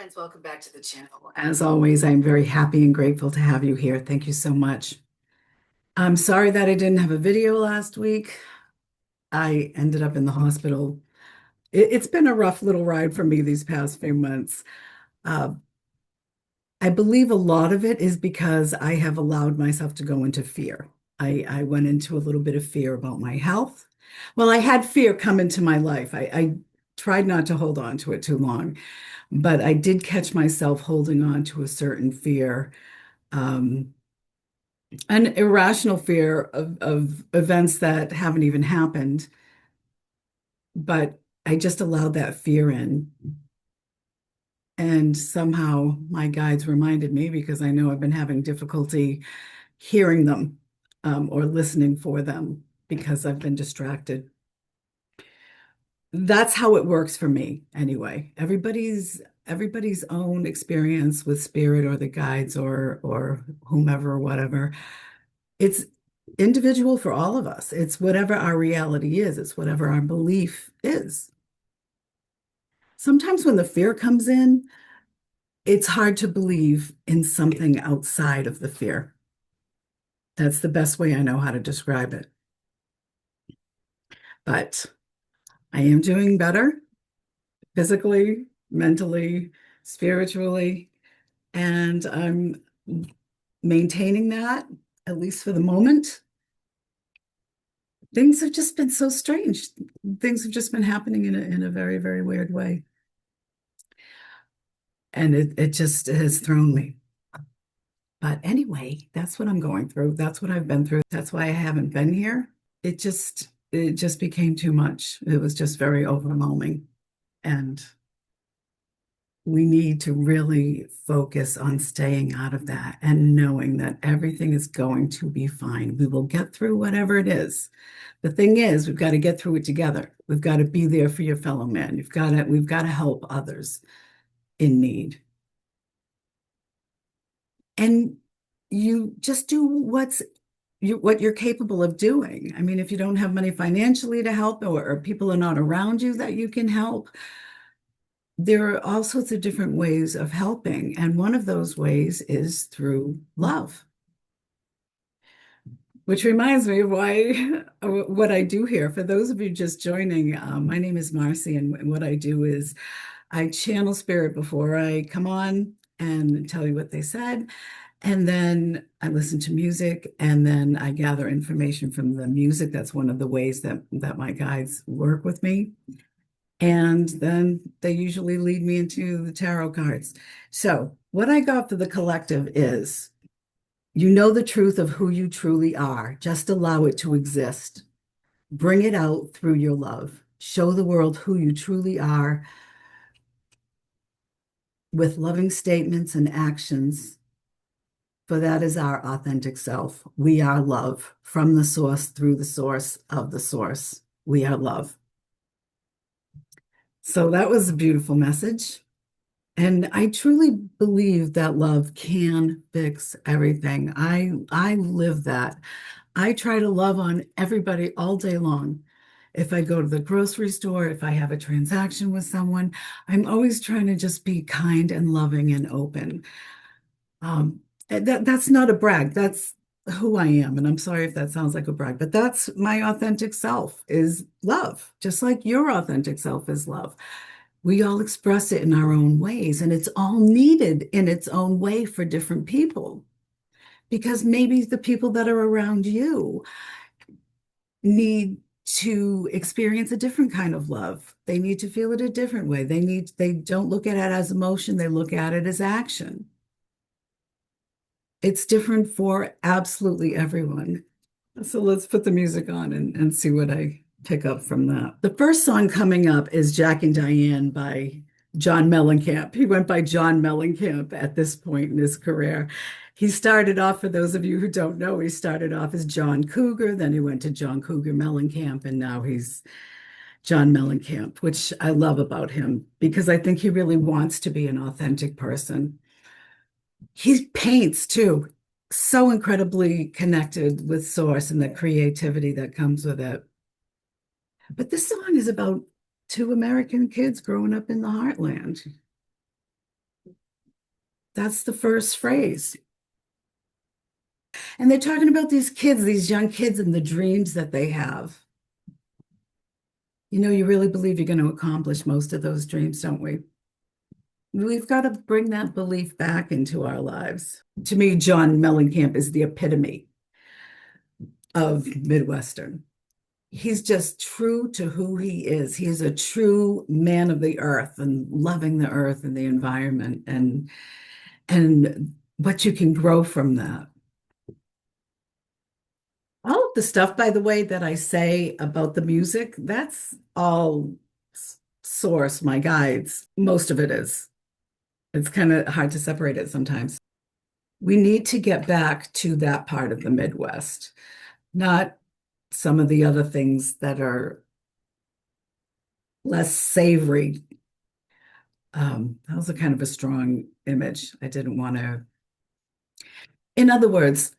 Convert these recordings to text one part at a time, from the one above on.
Friends, welcome back to the channel. As always, I'm very happy and grateful to have you here. Thank you so much. I'm sorry that I didn't have a video last week. I ended up in the hospital. It's been a rough little ride for me these past few months. Uh, I believe a lot of it is because I have allowed myself to go into fear. I went into a little bit of fear about my health. Well, I had fear come into my life. I tried not to hold on to it too long, but I did catch myself holding on to a certain fear, um, an irrational fear of events that haven't even happened. But I just allowed that fear in. And somehow my guides reminded me because I know I've been having difficulty hearing them or listening for them because I've been distracted. That's how it works for me anyway. Everybody's own experience with spirit or the guides or whomever or whatever. It's individual for all of us. It's whatever our reality is. It's whatever our belief is. Sometimes when the fear comes in, it's hard to believe in something outside of the fear. That's the best way I know how to describe it. But I am doing better physically, mentally, spiritually, and I'm maintaining that, at least for the moment. Things have just been so strange. Things have just been happening in a very, very weird way. And it just has thrown me. But anyway, that's what I'm going through. That's what I've been through. That's why I haven't been here. It just became too much. It was just very overwhelming. And we need to really focus on staying out of that and knowing that everything is going to be fine. We will get through whatever it is. The thing is, we've got to get through it together. We've got to be there for your fellow man. We've got to help others in need. And you just do what you're capable of doing. I mean, if you don't have money financially to help or people are not around you that you can help, there are all sorts of different ways of helping. And one of those ways is through love. Which reminds me of why what I do here. For those of you just joining, my name is Marcy, and what I do is I channel spirit before I come on and tell you what they said. And then I listen to music, and then I gather information from the music. That's one of the ways that my guides work with me. And then they usually lead me into the tarot cards. So what I got for the collective is you know the truth of who you truly are. Just allow it to exist. Bring it out through your love. Show the world who you truly are with loving statements and actions, for that is our authentic self. We are love from the source through the source of the source. We are love. So that was a beautiful message. And I truly believe that love can fix everything. I live that. I try to love on everybody all day long. If I go to the grocery store, if I have a transaction with someone, I'm always trying to just be kind and loving and open. That's not a brag. That's who I am. And I'm sorry if that sounds like a brag, but that's my authentic self is love, just like your authentic self is love. We all express it in our own ways, and it's all needed in its own way for different people. Because maybe the people that are around you need to experience a different kind of love. They need to feel it a different way. They don't look at it as emotion, they look at it as action. It's different for absolutely everyone. So let's put the music on and see what I pick up from that. The first song coming up is Jack and Diane by John Mellencamp. He went by John Mellencamp at this point in his career. He started off, for those of you who don't know, he started off as John Cougar, then he went to John Cougar Mellencamp, and now he's John Mellencamp, which I love about him because I think he really wants to be an authentic person. He paints too, so incredibly connected with source and the creativity that comes with it. But this song is about two American kids growing up in the heartland. That's the first phrase. And they're talking about these kids, these young kids, and the dreams that they have. You really believe you're going to accomplish most of those dreams, don't we? We've got to bring that belief back into our lives. To me, John Mellencamp is the epitome of Midwestern. He's just true to who he is. He is a true man of the earth and loving the earth and the environment and what you can grow from that. All of the stuff, by the way, that I say about the music, that's all source, my guides. Most of it is. It's kind of hard to separate it sometimes. We need to get back to that part of the Midwest, not some of the other things that are less savory. That was a kind of a strong image. I didn't want to. In other words,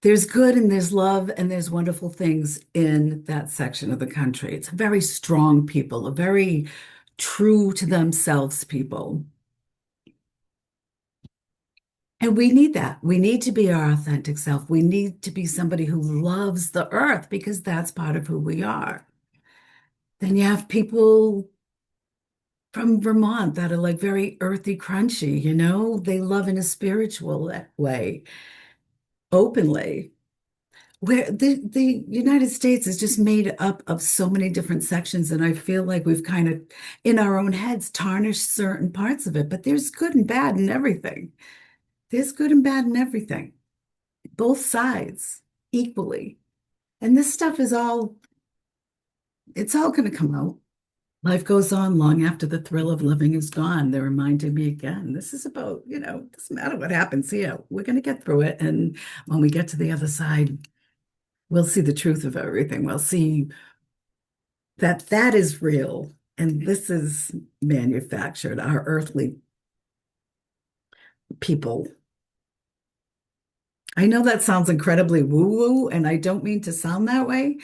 there's good and there's love and there's wonderful things in that section of the country. It's a very strong people, a very true to themselves people. And we need that. We need to be our authentic self. We need to be somebody who loves the earth because that's part of who we are. Then you have people from Vermont that are like very earthy, crunchy, they love in a spiritual way, openly. Where the United States is just made up of so many different sections, and I feel like we've kind of, in our own heads, tarnished certain parts of it, but there's good and bad in everything. There's good and bad in everything, both sides equally. And this stuff it's all going to come out. Life goes on long after the thrill of living is gone. They're reminding me again, this is about, it doesn't matter what happens here. We're going to get through it. And when we get to the other side, we'll see the truth of everything. We'll see that that is real and this is manufactured, our earthly people. I know that sounds incredibly woo-woo, and I don't mean to sound that way,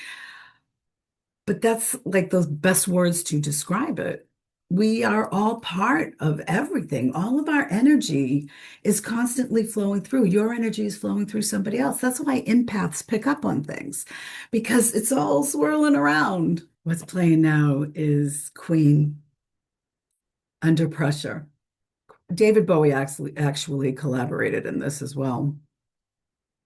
but that's like those best words to describe it. We are all part of everything. All of our energy is constantly flowing through. Your energy is flowing through somebody else. That's why empaths pick up on things because it's all swirling around. What's playing now is Queen, Under Pressure. David Bowie actually collaborated in this as well.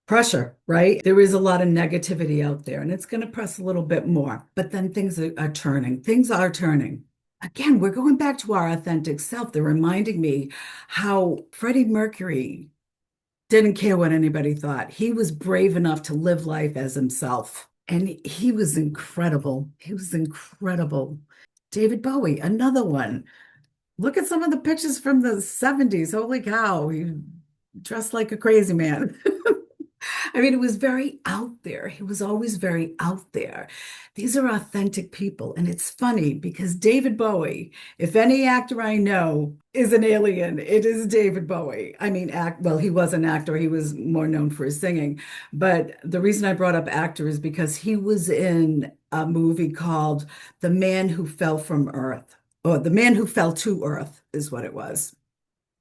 Pressure, right? There is a lot of negativity out there, and it's going to press a little bit more, but then things are turning. Things are turning. Again, we're going back to our authentic self. They're reminding me how Freddie Mercury didn't care what anybody thought. He was brave enough to live life as himself, and he was incredible. He was incredible. David Bowie, another one. Look at some of the pictures from the 70s. Holy cow, he dressed like a crazy man. I mean, it was very out there. He was always very out there. These are authentic people. And it's funny because David Bowie, if any actor I know is an alien, it is David Bowie. I mean, well, he was an actor. He was more known for his singing. But the reason I brought up actor is because he was in a movie called The Man Who Fell from Earth, or The Man Who Fell to Earth is what it was.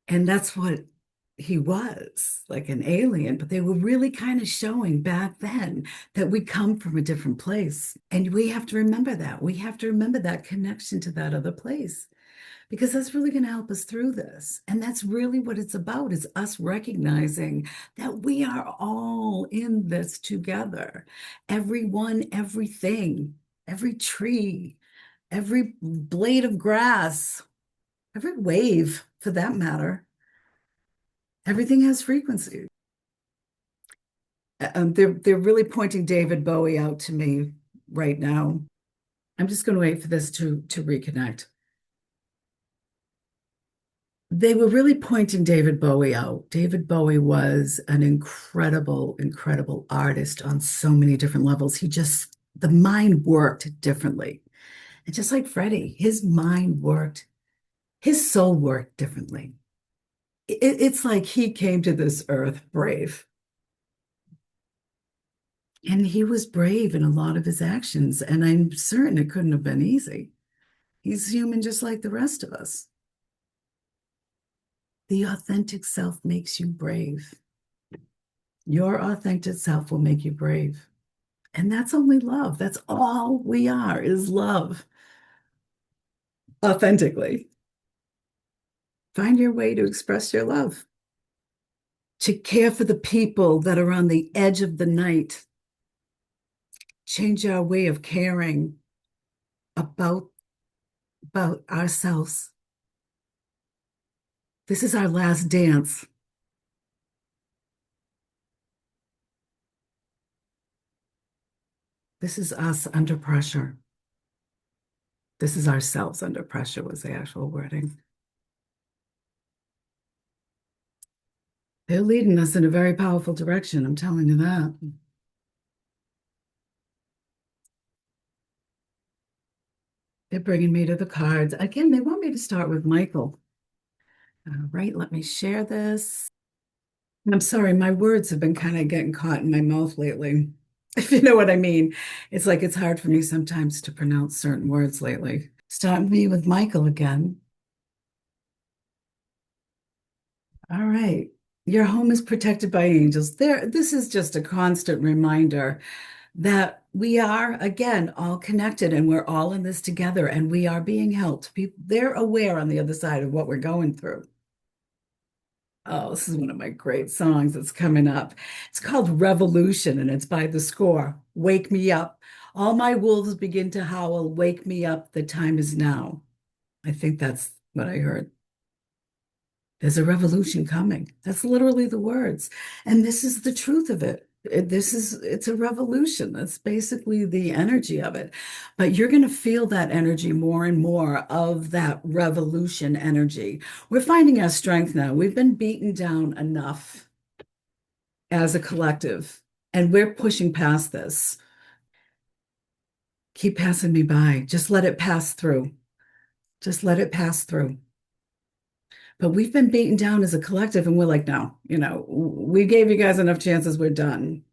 And that's what he was, like an alien, but they were really kind of showing back then that we come from a different place. And we have to remember that. We have to remember that connection to that other place because that's really going to help us through this. And that's really what it's about, is us recognizing that we are all in this together. Everyone, everything, every tree, every blade of grass, every wave for that matter. Everything has frequency. They're really pointing David Bowie out to me right now. I'm just going to wait for this to reconnect. They were really pointing David Bowie out. David Bowie was an incredible, incredible artist on so many different levels. The mind worked differently. And just like Freddie, his mind worked, his soul worked differently. It's like he came to this earth brave. And he was brave in a lot of his actions, and I'm certain it couldn't have been easy. He's human just like the rest of us. The authentic self makes you brave. Your authentic self will make you brave. And that's only love. That's all we are is love. Authentically. Find your way to express your love, to care for the people that are on the edge of the night. Change our way of caring about, about ourselves. This is our last dance. This is us under pressure. This is ourselves under pressure, was the actual wording. They're leading us in a very powerful direction. I'm telling you that. They're bringing me to the cards. Again, they want me to start with Michael. All right, let me share this. I'm sorry, my words have been kind of getting caught in my mouth lately. If you know what I mean. It's like it's hard for me sometimes to pronounce certain words lately. Start me with Michael again. All right. Your home is protected by angels. This is just a constant reminder that we are, again, all connected and we're all in this together and we are being helped. People, they're aware on the other side of what we're going through. Oh, this is one of my great songs that's coming up. It's called Revolution and it's by The Score. Wake me up. All my wolves begin to howl. Wake me up. The time is now. I think that's what I heard. There's a revolution coming. That's literally the words. And this is the truth of it. It's a revolution. That's basically the energy of it. But you're going to feel that energy more and more of that revolution energy. We're finding our strength now. We've been beaten down enough as a collective, and we're pushing past this. Keep passing me by. Just let it pass through. Just let it pass through. But we've been beaten down as a collective, and we're like, no, we gave you guys enough chances, we're done.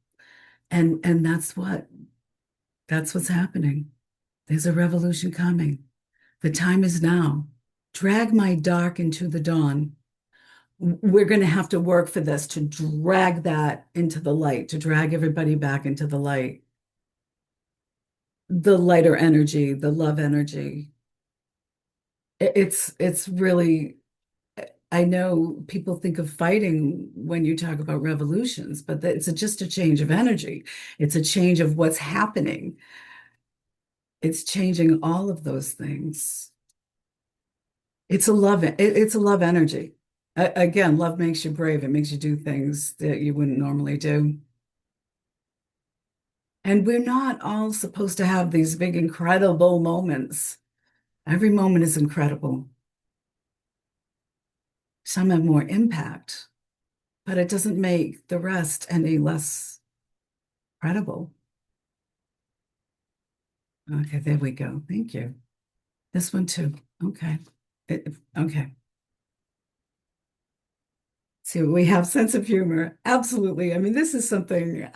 And that's what's happening. There's a revolution coming. The time is now. Drag my dark into the dawn. We're going to have to work for this to drag that into the light, to drag everybody back into the light. The lighter energy, the love energy. It's really I know people think of fighting when you talk about revolutions, but it's just a change of energy. It's a change of what's happening. It's changing all of those things. It's a love energy. Again, love makes you brave. It makes you do things that you wouldn't normally do. And we're not all supposed to have these big, incredible moments. Every moment is incredible. Some have more impact, but it doesn't make the rest any less credible. Okay, there we go. Thank you. This one too. Okay. Okay. See, we have sense of humor. Absolutely. I mean, this is something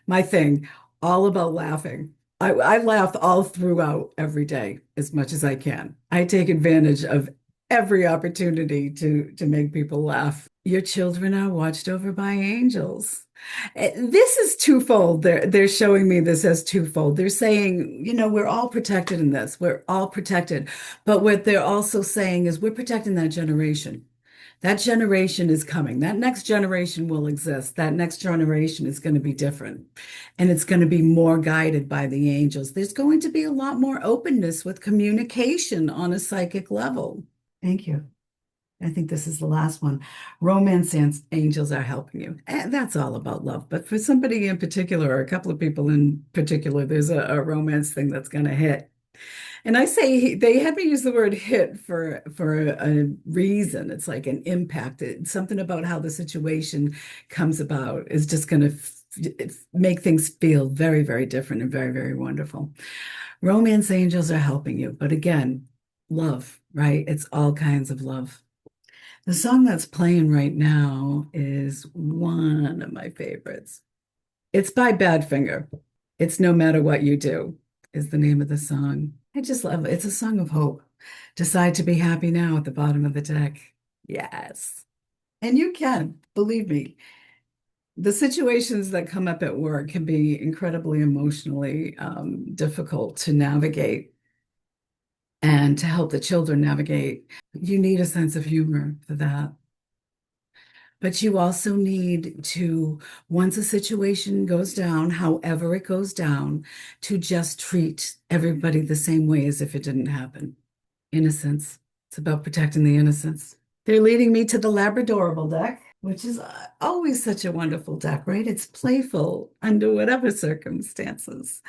my thing, all about laughing. I laugh all throughout every day as much as I can. I take advantage of every opportunity to make people laugh. Your children are watched over by angels. This is twofold. They're showing me this as twofold. They're saying, we're all protected in this. We're all protected. But what they're also saying is we're protecting that generation. That generation is coming. That next generation will exist. That next generation is going to be different. And it's going to be more guided by the angels. There's going to be a lot more openness with communication on a psychic level. Thank you. I think this is the last one. Romance angels are helping you. And that's all about love. But for somebody in particular, or a couple of people in particular, there's a romance thing that's going to hit. And I say they had me use the word hit for a reason. It's like an impact. It's something about how the situation comes about is just going to make things feel very, very different and very, very wonderful. Romance angels are helping you. But again, love, right? It's all kinds of love. The song that's playing right now is one of my favorites. It's by Badfinger. It's No Matter What You Do is the name of the song. I just love it. It's a song of hope. Decide to be happy now at the bottom of the deck. Yes. And you can, believe me, the situations that come up at work can be incredibly emotionally difficult to navigate and to help the children navigate. You need a sense of humor for that. But you also need to, once a situation goes down, however it goes down, to just treat everybody the same way as if it didn't happen. Innocence. It's about protecting the innocence. They're leading me to the Labradorable deck, which is always such a wonderful deck, right? It's playful under whatever circumstances.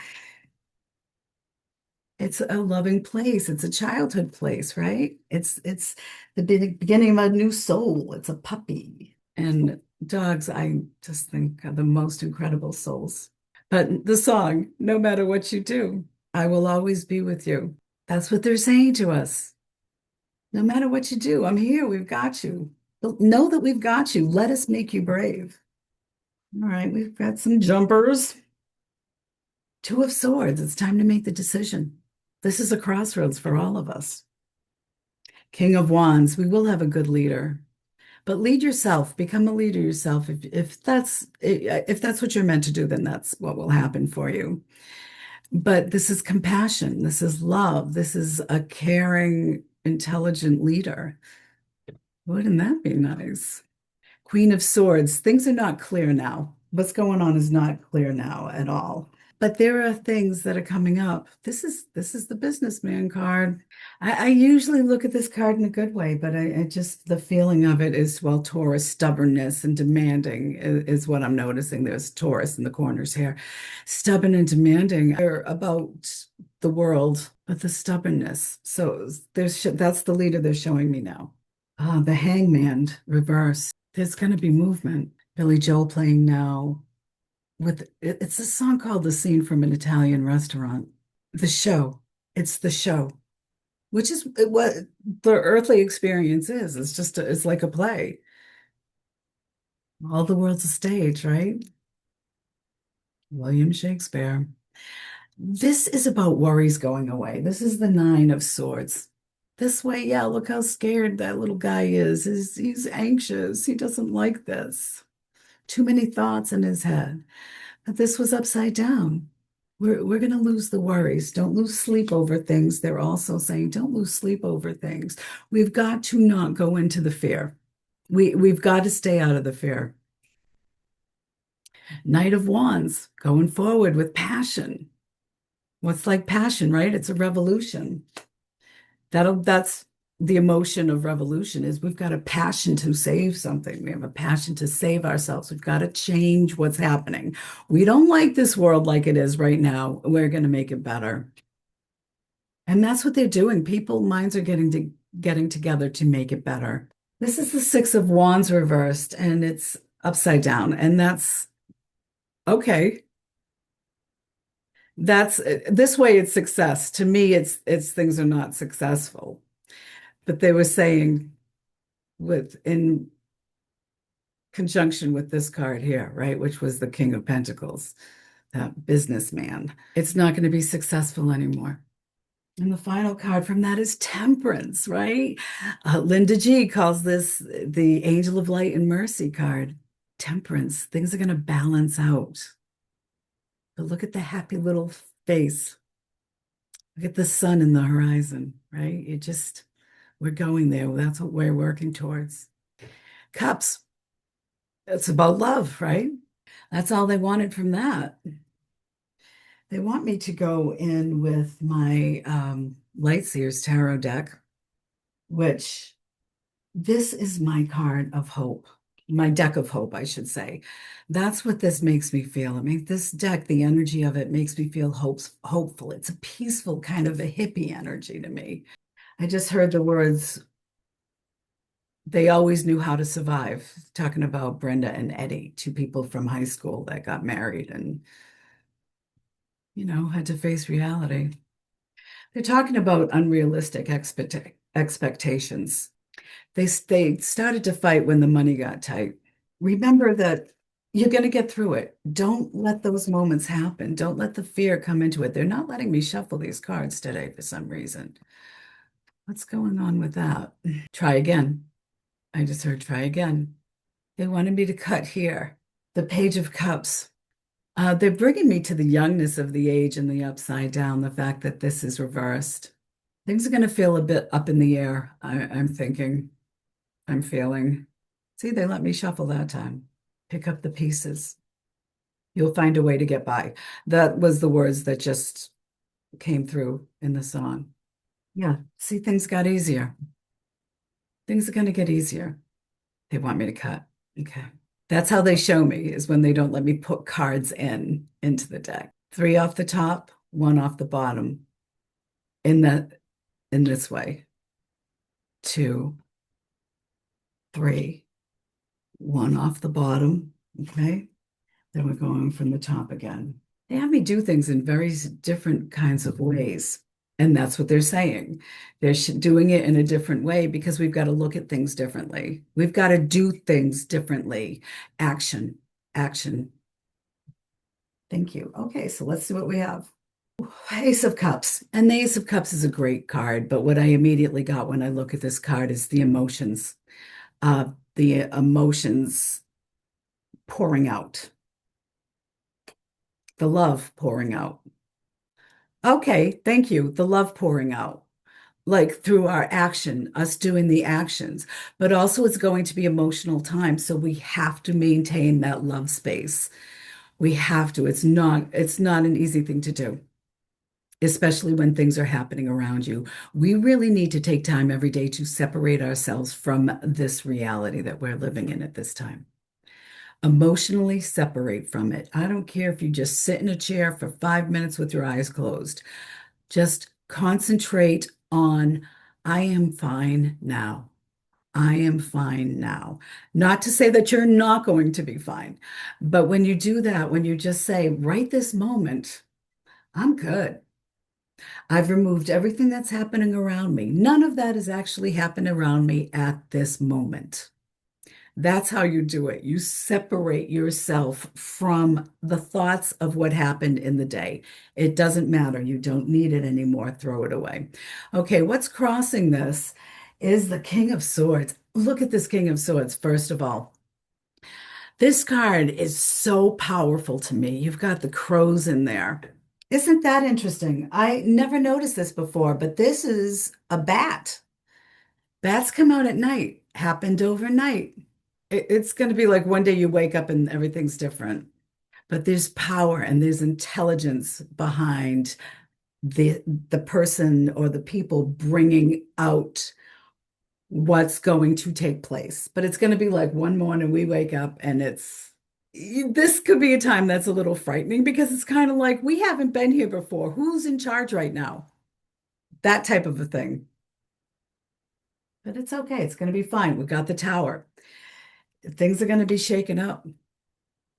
It's a loving place. It's a childhood place, right? It's the beginning of a new soul. It's a puppy. And dogs, I just think are the most incredible souls. But the song, no matter what you do, I will always be with you. That's what they're saying to us. No matter what you do, I'm here. We've got you. Know that we've got you. Let us make you brave. All right, we've got some jumpers. Two of Swords. It's time to make the decision. This is a crossroads for all of us. King of Wands. We will have a good leader, but lead yourself. Become a leader yourself. If that's what you're meant to do, then that's what will happen for you. But this is compassion. This is love. This is a caring, intelligent leader. Wouldn't that be nice? Queen of Swords. Things are not clear now. What's going on is not clear now at all. But there are things that are coming up. This is the businessman card. I usually look at this card in a good way, but I just the feeling of it is, well, Taurus, stubbornness and demanding is what I'm noticing. There's Taurus in the corners here. Stubborn and demanding. They're about the world, but the stubbornness. So that's the leader they're showing me now. The Hangman reverse. There's going to be movement. Billy Joel playing now it's a song called The Scene from an Italian Restaurant. The show. It's the show, which is what the earthly experience is. It's like a play. All the world's a stage, right? William Shakespeare. This is about worries going away. This is the Nine of Swords. This way, yeah, look how scared that little guy is. He's anxious. He doesn't like this. Too many thoughts in his head. But this was upside down. We're going to lose the worries. Don't lose sleep over things. They're also saying, don't lose sleep over things. We've got to not go into the fear. We've got to stay out of the fear. Knight of Wands, going forward with passion. What's like passion, right? It's a revolution. That's the emotion of revolution is we've got a passion to save something. We have a passion to save ourselves. We've got to change what's happening. We don't like this world like it is right now. We're going to make it better. And that's what they're doing. People minds are getting together to make it better. This is the Six of Wands reversed and it's upside down. And that's okay. That's this way it's success. To me, it's things are not successful. But they were saying in conjunction with this card here, right, which was the King of Pentacles, that businessman. It's not going to be successful anymore. And the final card from that is Temperance, right? Linda G calls this the Angel of Light and Mercy card. Temperance, things are going to balance out. But look at the happy little face. Look at the sun in the horizon, right? We're going there. That's what we're working towards. Cups, it's about love, right? That's all they wanted from that. They want me to go in with my Light Seers tarot deck, which this is my card of hope, my deck of hope, I should say. That's what this makes me feel. I mean, this deck, the energy of it makes me feel hopeful. It's a peaceful kind of a hippie energy to me. I just heard the words, they always knew how to survive, talking about Brenda and Eddie, two people from high school that got married and, had to face reality. They're talking about unrealistic expectations. They started to fight when the money got tight. Remember that you're going to get through it. Don't let those moments happen. Don't let the fear come into it. They're not letting me shuffle these cards today for some reason. What's going on with that? Try again. I just heard try again. They wanted me to cut here. The Page of Cups. They're bringing me to the youngness of the age and the upside down, the fact that this is reversed. Things are going to feel a bit up in the air, I'm thinking, I'm feeling. See, they let me shuffle that time. Pick up the pieces. You'll find a way to get by. That was the words that just came through in the song. Yeah, see, things got easier. Things are going to get easier. They want me to cut. Okay. That's how they show me, is when they don't let me put cards into the deck. Three off the top, one off the bottom. In that in this way. Two, three, one off the bottom. Okay. Then we're going from the top again. They have me do things in very different kinds of ways. And that's what they're saying. They're doing it in a different way because we've got to look at things differently. We've got to do things differently. Action, action. Thank you. Okay, so let's see what we have. Ace of Cups. And the Ace of Cups is a great card, but what I immediately got when I look at this card is the emotions. The emotions pouring out, the love pouring out. Okay, thank you. The love pouring out, like through our action, us doing the actions, but also it's going to be emotional time. So we have to maintain that love space. We have to. It's not an easy thing to do, especially when things are happening around you. We really need to take time every day to separate ourselves from this reality that we're living in at this time. Emotionally separate from it. I don't care if you just sit in a chair for 5 minutes with your eyes closed. Just concentrate on, I am fine now. I am fine now. Not to say that you're not going to be fine, but when you do that, when you just say, right this moment, I'm good. I've removed everything that's happening around me. None of that is actually happening around me at this moment. That's how you do it. You separate yourself from the thoughts of what happened in the day. It doesn't matter. You don't need it anymore. Throw it away. Okay, what's crossing this is the King of Swords. Look at this King of Swords, first of all. This card is so powerful to me. You've got the crows in there. Isn't that interesting? I never noticed this before, but this is a bat. Bats come out at night. Happened overnight. It's going to be like one day you wake up and everything's different. But there's power and there's intelligence behind the person or the people bringing out what's going to take place. But it's going to be like one morning we wake up and this could be a time that's a little frightening because it's kind of like we haven't been here before. Who's in charge right now? That type of a thing. But it's okay. It's going to be fine. We've got the tower. Things are going to be shaken up.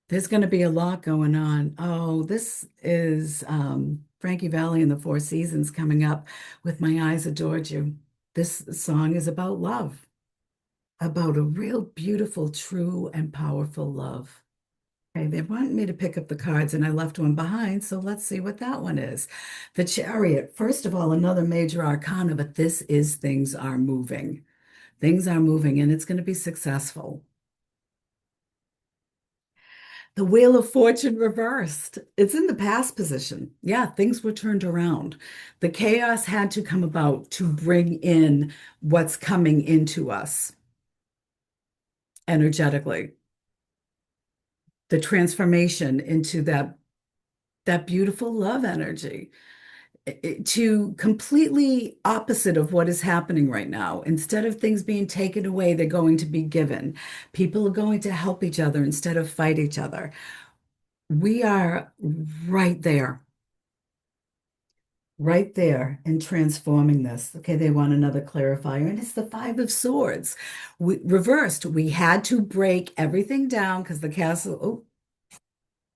There's going to be a lot going on. Oh, this is Frankie Valli and the Four Seasons coming up with My Eyes Adored You. This song is about love, about a real beautiful, true, and powerful love. Okay, they want me to pick up the cards and I left one behind, so let's see what that one is. The Chariot, first of all, another major arcana, but this is things are moving. Things are moving and it's going to be successful. The Wheel of Fortune reversed. It's in the past position. Yeah, things were turned around. The chaos had to come about to bring in what's coming into us energetically. The transformation into that beautiful love energy to completely opposite of what is happening right now. Instead of things being taken away, they're going to be given. People are going to help each other instead of fight each other. We are right there in transforming this. Okay, they want another clarifier, and it's the Five of Swords. Reversed, we had to break everything down because the castle, oh,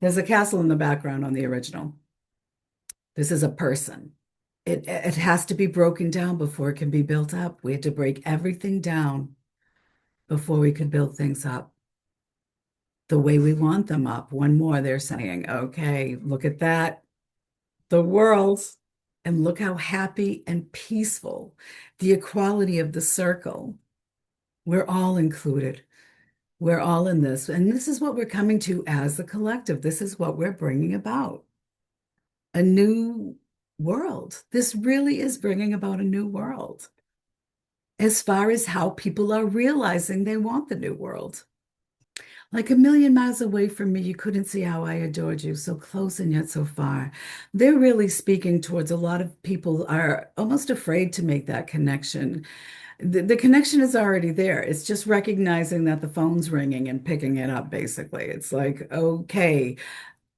there's a castle in the background on the original. This is a person. It has to be broken down before it can be built up. We had to break everything down before we could build things up the way we want them up. One more, they're saying, okay, look at that. The world, and look how happy and peaceful the equality of the circle. We're all included. We're all in this. And this is what we're coming to as a collective. This is what we're bringing about a new world. This really is bringing about a new world as far as how people are realizing they want the new world. Like a million miles away from me, you couldn't see how I adored you, so close and yet so far. They're really speaking towards a lot of people are almost afraid to make that connection. The connection is already there. It's just recognizing that the phone's ringing and picking it up, basically. It's like, okay,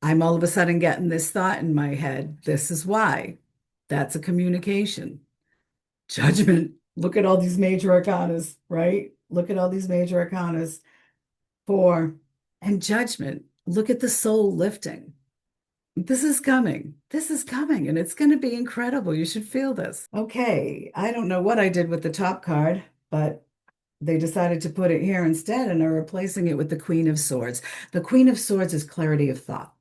I'm all of a sudden getting this thought in my head. This is why. That's a communication. Judgment. Look at all these major arcanas, right? Look at all these major arcanas. Four. And judgment. Look at the soul lifting. This is coming. This is coming, and it's going to be incredible. You should feel this. Okay, I don't know what I did with the top card, but they decided to put it here instead and are replacing it with the Queen of Swords. The Queen of Swords is clarity of thought.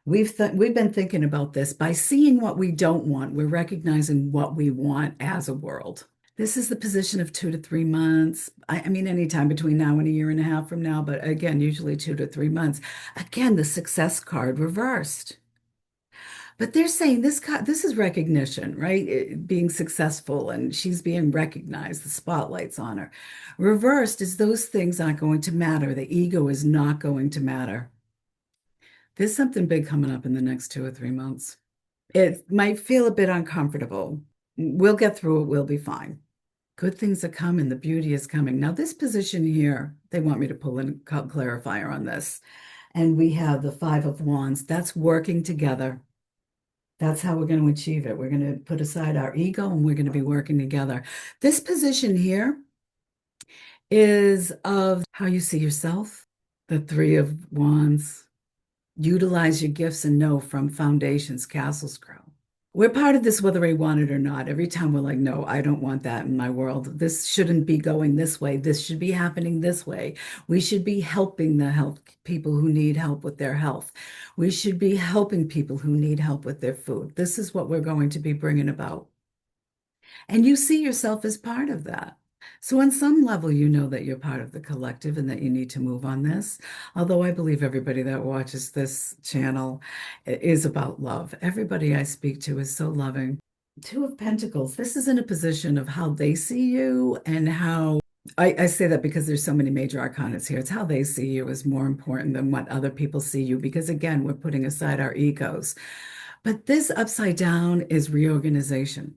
We've been thinking about this. By seeing what we don't want, we're recognizing what we want as a world. This is the position of 2 to 3 months. I mean, anytime between now and a year and a half from now, but again, usually 2 to 3 months. Again, the success card reversed. But they're saying this is recognition, right? Being successful and she's being recognized, the spotlight's on her. Reversed is those things aren't going to matter. The ego is not going to matter. There's something big coming up in the next 2 or 3 months. It might feel a bit uncomfortable. We'll get through it. We'll be fine. Good things are coming. The beauty is coming. Now, this position here, they want me to pull in a clarifier on this. And we have the Five of Wands. That's working together. That's how we're going to achieve it. We're going to put aside our ego and we're going to be working together. This position here is of how you see yourself. The Three of Wands. Utilize your gifts and know from foundations, castles grow. We're part of this whether we want it or not. Every time we're like, no, I don't want that in my world. This shouldn't be going this way. This should be happening this way. We should be helping the health people who need help with their health. We should be helping people who need help with their food. This is what we're going to be bringing about. And you see yourself as part of that. So, on some level, you know that you're part of the collective and that you need to move on this. Although I believe everybody that watches this channel is about love. Everybody I speak to is so loving. Two of Pentacles. This is in a position of how they see you and how I say that because there's so many major arcanas here. It's how they see you is more important than what other people see you, because again, we're putting aside our egos. But this upside down is reorganization.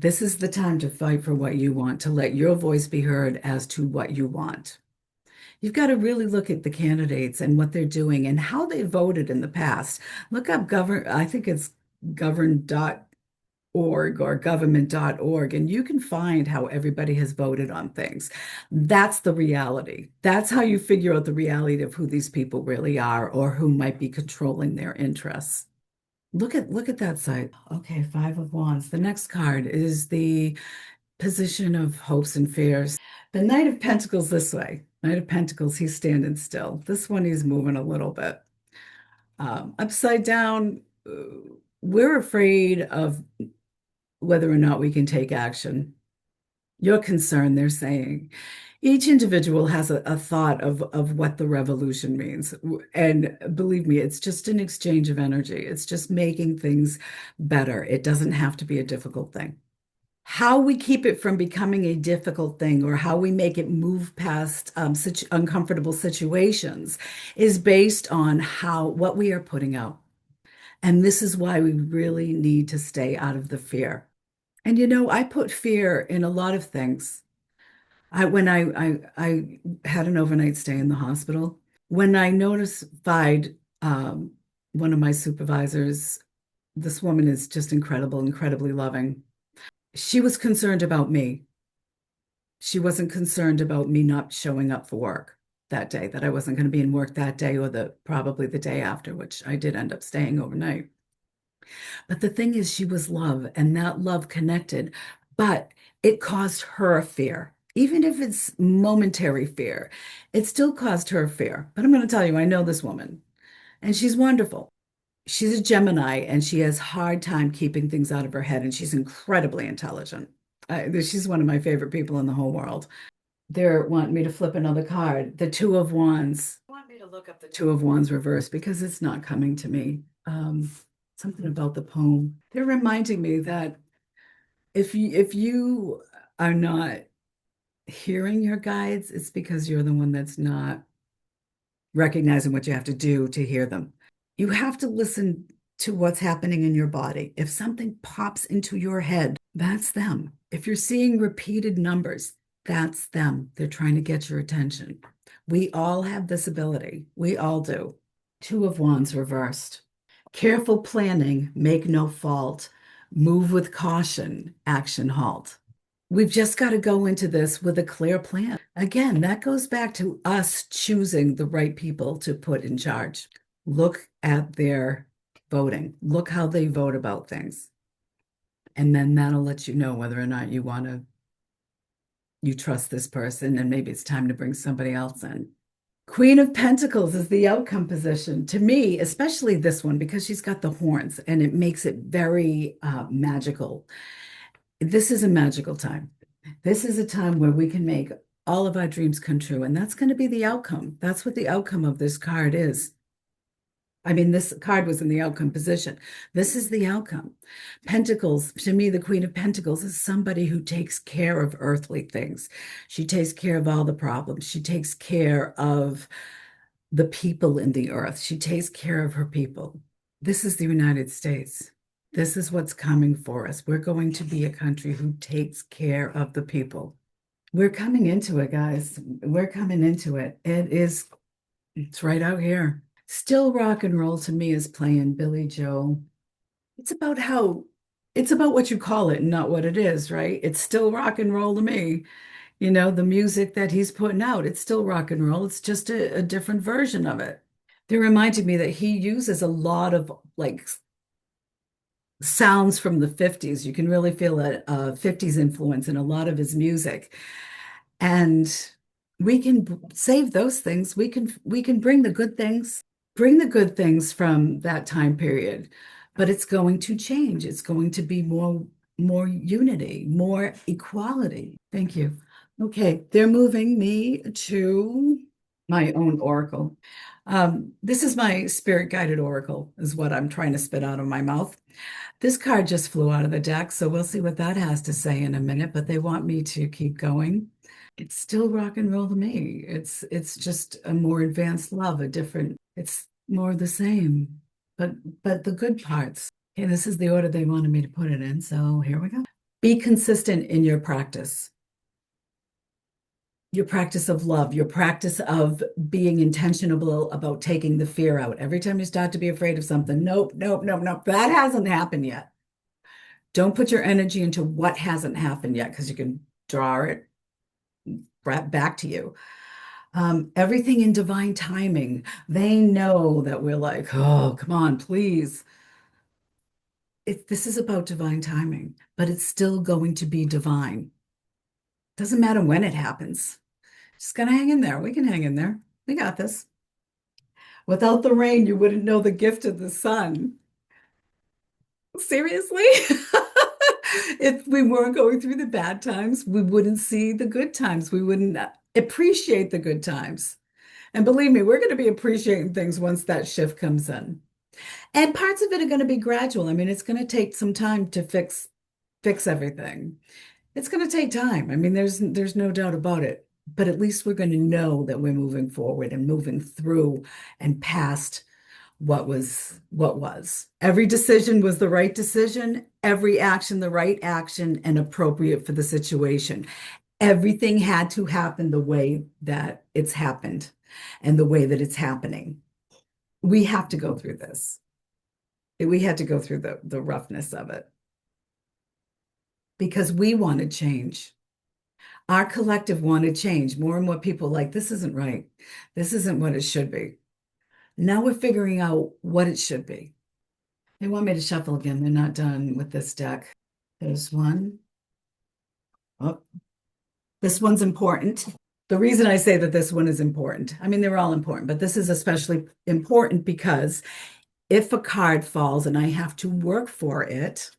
This is the time to fight for what you want, to let your voice be heard as to what you want. You've got to really look at the candidates and what they're doing and how they voted in the past. Look up I think it's govern.org or government.org, and you can find how everybody has voted on things. That's the reality. That's how you figure out the reality of who these people really are or who might be controlling their interests. Look at that side. Okay, Five of Wands. The next card is the position of hopes and fears. The Knight of Pentacles this way. Knight of Pentacles, he's standing still. This one, he's moving a little bit. Upside down, we're afraid of whether or not we can take action. You're concerned, they're saying. Each individual has a thought of what the revolution means. And believe me, it's just an exchange of energy. It's just making things better. It doesn't have to be a difficult thing. How we keep it from becoming a difficult thing or how we make it move past such uncomfortable situations is based on what we are putting out. And this is why we really need to stay out of the fear. And I put fear in a lot of things. When I had an overnight stay in the hospital, when I notified one of my supervisors, this woman is just incredible, incredibly loving. She was concerned about me. She wasn't concerned about me not showing up for work that day, that I wasn't going to be in work that day or probably the day after, which I did end up staying overnight. But the thing is, she was love, and that love connected, but it caused her fear. Even if it's momentary fear, it still caused her fear. But I'm going to tell you, I know this woman, and she's wonderful. She's a Gemini, and she has hard time keeping things out of her head, and she's incredibly intelligent. She's one of my favorite people in the whole world. They're wanting me to flip another card. The Two of Wands. They want me to look up the Two of Wands reverse because it's not coming to me. Something about the poem. They're reminding me that if you are not hearing your guides, it's because you're the one that's not recognizing what you have to do to hear them. You have to listen to what's happening in your body. If something pops into your head, that's them. If you're seeing repeated numbers, that's them. They're trying to get your attention. We all have this ability. We all do. Two of Wands reversed. Careful planning, make no fault. Move with caution, action halt. We've just got to go into this with a clear plan. Again, that goes back to us choosing the right people to put in charge. Look at their voting. Look how they vote about things. And then that'll let you know whether or not you trust this person and maybe it's time to bring somebody else in. Queen of Pentacles is the outcome position. To me, especially this one, because she's got the horns and it makes it very magical. This is a magical time. This is a time where we can make all of our dreams come true, and that's going to be the outcome. That's what the outcome of this card is. I mean, this card was in the outcome position. This is the outcome. Pentacles, to me, the Queen of Pentacles is somebody who takes care of earthly things. She takes care of all the problems. She takes care of the people in the earth. She takes care of her people. This is the United States. This is what's coming for us. We're going to be a country who takes care of the people. We're coming into it, guys. We're coming into it. It's right out here. Still rock and roll to me is playing Billy Joel. It's about what you call it and not what it is, right? It's still rock and roll to me. You know, the music that he's putting out, it's still rock and roll. It's just a different version of it. They're reminding me that he uses a lot of like sounds from the 50s. You can really feel a 50s influence in a lot of his music. And we can save those things. We can bring the good things from that time period, but it's going to change. It's going to be more unity, more equality. Thank you. Okay, they're moving me to my own oracle. This is my spirit guided oracle, is what I'm trying to spit out of my mouth. This card just flew out of the deck, so we'll see what that has to say in a minute, but they want me to keep going. It's still rock and roll to me. It's just a more advanced love, it's more the same, but the good parts. Okay, this is the order they wanted me to put it in, so here we go. Be consistent in your practice of love, your practice of being intentional about taking the fear out. Every time you start to be afraid of something, nope, nope, nope, nope, that hasn't happened yet. Don't put your energy into what hasn't happened yet because you can draw it back to you. Everything in divine timing. They know that we're like, oh, come on, please. This is about divine timing, but it's still going to be divine. Doesn't matter when it happens. Just gotta hang in there. We can hang in there. We got this. Without the rain, you wouldn't know the gift of the sun. Seriously? If we weren't going through the bad times, we wouldn't see the good times. We wouldn't appreciate the good times. And believe me, we're going to be appreciating things once that shift comes in. And parts of it are going to be gradual. I mean, it's going to take some time to fix everything. It's going to take time. I mean, there's no doubt about it. But at least we're going to know that we're moving forward and moving through and past what was. Every decision was the right decision, every action the right action and appropriate for the situation. Everything had to happen the way that it's happened and the way that it's happening. We have to go through this. We had to go through the roughness of it because we wanted change. Our collective wanted change. More and more people like, this isn't right. This isn't what it should be. Now we're figuring out what it should be. They want me to shuffle again. They're not done with this deck. There's one. Oh, this one's important. The reason I say that this one is important, I mean, they're all important, but this is especially important because if a card falls and I have to work for it,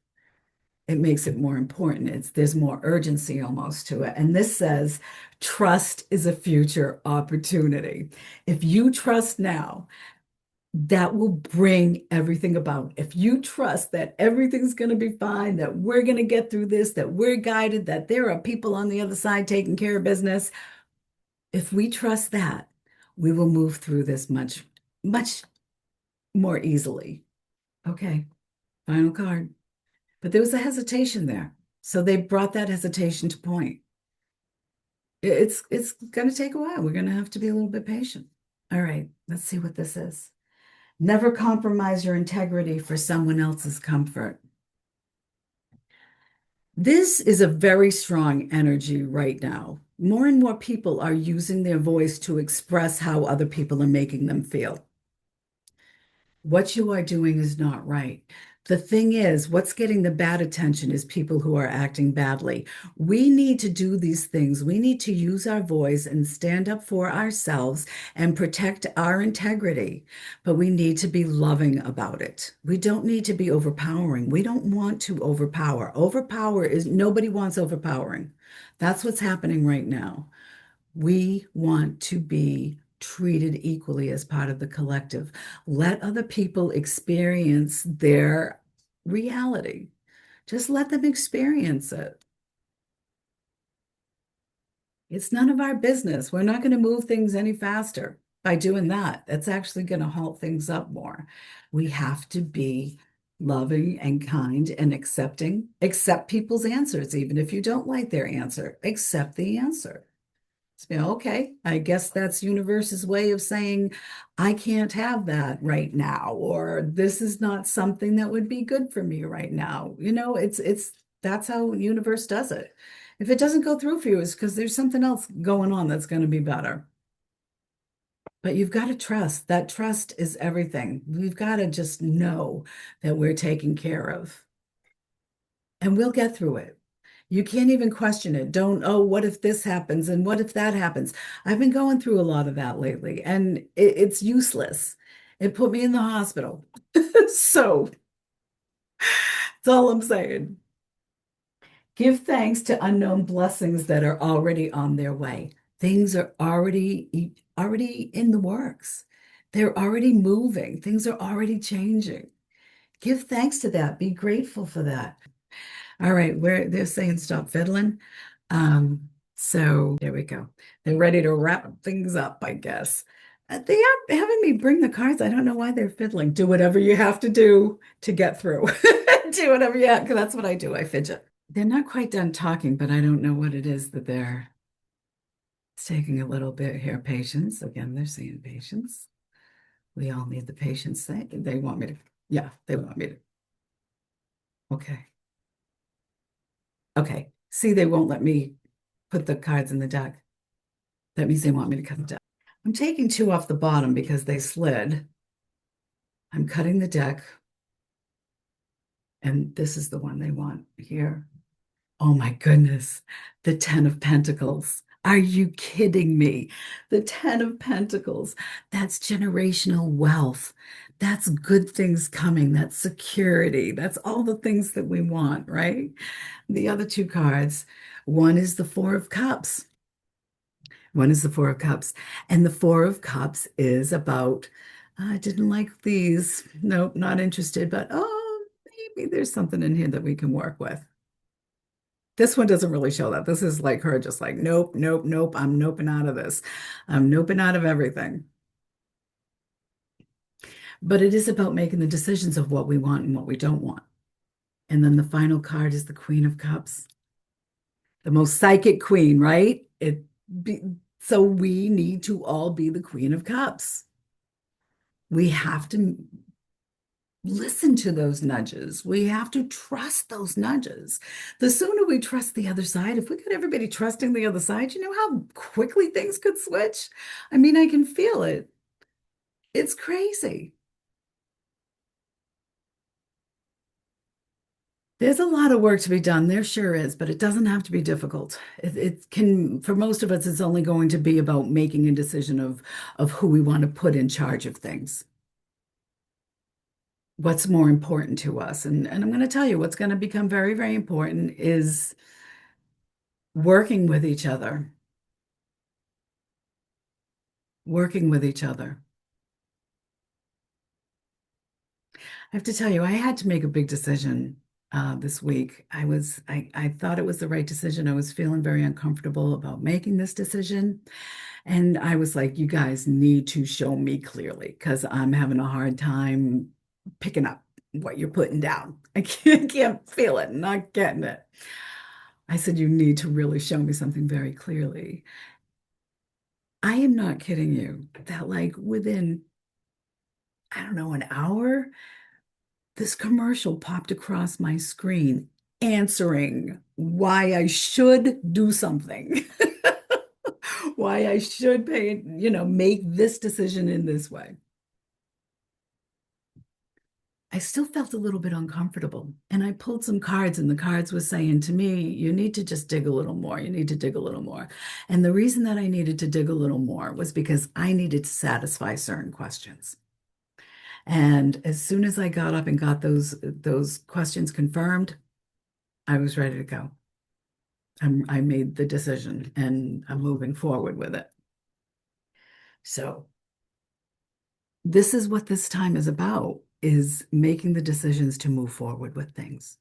it makes it more important. There's more urgency almost to it. And this says, trust is a future opportunity. If you trust now, that will bring everything about. If you trust that everything's going to be fine, that we're going to get through this, that we're guided, that there are people on the other side taking care of business, if we trust that, we will move through this much more easily. Okay, final card. But there was a hesitation there. So they brought that hesitation to point. It's going to take a while. We're going to have to be a little bit patient. All right, let's see what this is. Never compromise your integrity for someone else's comfort. This is a very strong energy right now. More and more people are using their voice to express how other people are making them feel. What you are doing is not right. The thing is, what's getting the bad attention is people who are acting badly. We need to do these things. We need to use our voice and stand up for ourselves and protect our integrity. But we need to be loving about it. We don't need to be overpowering. We don't want to overpower. Overpower is, nobody wants overpowering. That's what's happening right now. We want to be treated equally as part of the collective. Let other people experience their reality. Just let them experience it. It's none of our business. We're not going to move things any faster by doing that. That's actually going to halt things up more. We have to be loving and kind and accepting. Accept people's answers, even if you don't like their answer. Accept the answer. Okay, I guess that's universe's way of saying, I can't have that right now, or this is not something that would be good for me right now. It's that's how universe does it. If it doesn't go through for you, it's because there's something else going on that's going to be better. But you've got to trust. That trust is everything. We've got to just know that we're taken care of, and we'll get through it. You can't even question it. Don't, oh, what if this happens and what if that happens? I've been going through a lot of that lately, and it's useless. It put me in the hospital. So that's all I'm saying. Give thanks to unknown blessings that are already on their way. Things are already in the works. They're already moving. Things are already changing. Give thanks to that. Be grateful for that. All right, they're saying stop fiddling. So there we go. They're ready to wrap things up, I guess. They are having me bring the cards. I don't know why they're fiddling. Do whatever you have to do to get through. Do whatever you have, because that's what I do. I fidget. They're not quite done talking, but I don't know what it is that they're. It's taking a little bit here. Patience. Again, they're saying patience. We all need the patience. They want me to. Yeah, they want me to. Okay. Okay. See, they won't let me put the cards in the deck. That means they want me to cut the deck. I'm taking two off the bottom because they slid. I'm cutting the deck. And this is the one they want here. Oh my goodness. The 10 of Pentacles. Are you kidding me? The 10 of Pentacles. That's generational wealth. That's good things coming. That's security. That's all the things that we want, right? The other two cards, one is the Four of Cups. One is the Four of Cups. And the Four of Cups is about, I didn't like these. Nope, not interested, but oh, maybe there's something in here that we can work with. This one doesn't really show that. This is like her just like, nope, nope, nope. I'm noping out of this. I'm noping out of everything. But it is about making the decisions of what we want and what we don't want. And then the final card is the Queen of Cups, the most psychic queen, right? So we need to all be the Queen of Cups. We have to listen to those nudges. We have to trust those nudges. The sooner we trust the other side, if we got everybody trusting the other side, you know how quickly things could switch? I mean, I can feel it. It's crazy. There's a lot of work to be done. There sure is, but it doesn't have to be difficult. It can, for most of us, it's only going to be about making a decision of who we want to put in charge of things. what's more important to us. And I'm going to tell you what's going to become very, very important is working with each other, working with each other. I have to tell you, I had to make a big decision this week. I thought it was the right decision. I was feeling very uncomfortable about making this decision. And I was like, you guys need to show me clearly because I'm having a hard time picking up what you're putting down. I can't feel it, not getting it. I said, you need to really show me something very clearly. I am not kidding you that, like, within, I don't know, an hour, this commercial popped across my screen answering why I should do something, why I should make this decision in this way. I still felt a little bit uncomfortable. And I pulled some cards, and the cards were saying to me, you need to just dig a little more. You need to dig a little more. And the reason that I needed to dig a little more was because I needed to satisfy certain questions. And as soon as I got up and got those questions confirmed, I was ready to go. I made the decision and I'm moving forward with it. So this is what this time is about, is making the decisions to move forward with things.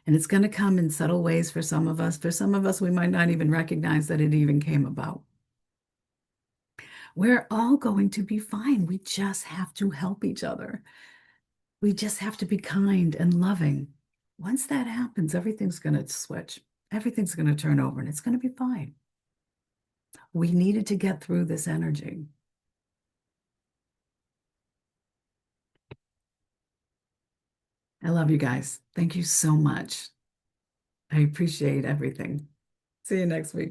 And it's going to come in subtle ways for some of us. For some of us, we might not even recognize that it even came about. We're all going to be fine. We just have to help each other. We just have to be kind and loving. Once that happens, everything's going to switch. Everything's going to turn over and it's going to be fine. We needed to get through this energy. I love you guys. Thank you so much. I appreciate everything. See you next week.